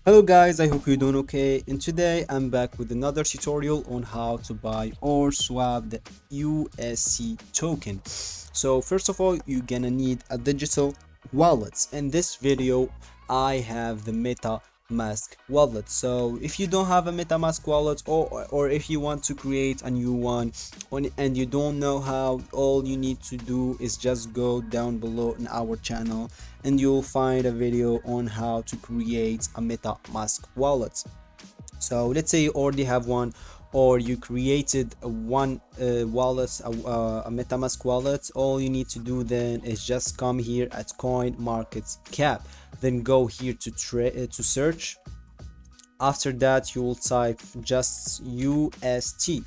Hello guys, I hope you're doing okay, and today I'm back with another tutorial on how to buy or swap the UST token. So first of all, you're gonna need a digital wallet. In this video I have the MetaMask wallet. So if you don't have a MetaMask wallet, or if you want to create a new one and you don't know how, all you need to do is just go down below in our channel and you'll find a video on how to create a MetaMask wallet. So let's say you already have one, or you created one wallet, a MetaMask wallet. All you need to do then is just come here at coin market cap, then go here to search. After that you will type just UST.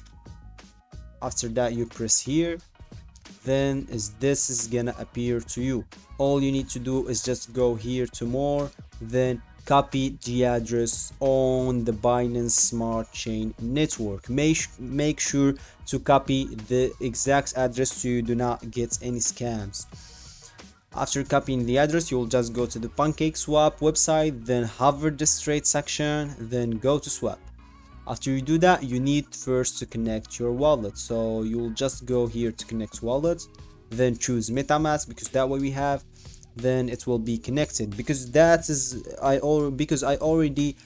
After that you press here, then this is gonna appear to you. All you need to do is just go here to more, then copy the address on the Binance Smart Chain network. Make sure to copy the exact address so you do not get any scams. After copying the address, you'll just go to the Pancakeswap website, then hover the straight section, then go to swap. After you do that, you need first to connect your wallet. So you'll just go here to connect wallet, then choose MetaMask because that way we have, then it will be connected because I already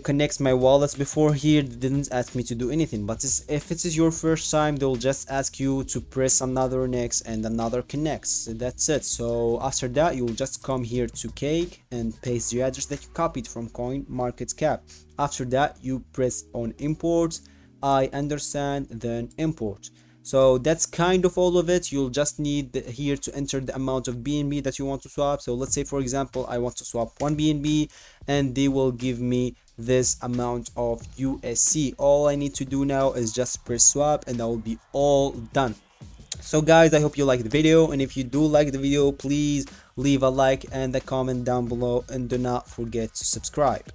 connects my wallets before. Here didn't ask me to do anything, but if it is your first time, they'll just ask you to press another next and another connects. That's it. So after that you'll just come here to cake and paste the address that you copied from coin market cap. After that you press on import, I understand, then import. So that's kind of all of it. You'll just need here to enter the amount of BNB that you want to swap. So let's say for example I want to swap 1 BNB, and they will give me this amount of USC. All I need to do now is just press swap and that will be all done. So guys, I hope you liked the video, and if you do like the video, please leave a like and a comment down below, and do not forget to subscribe.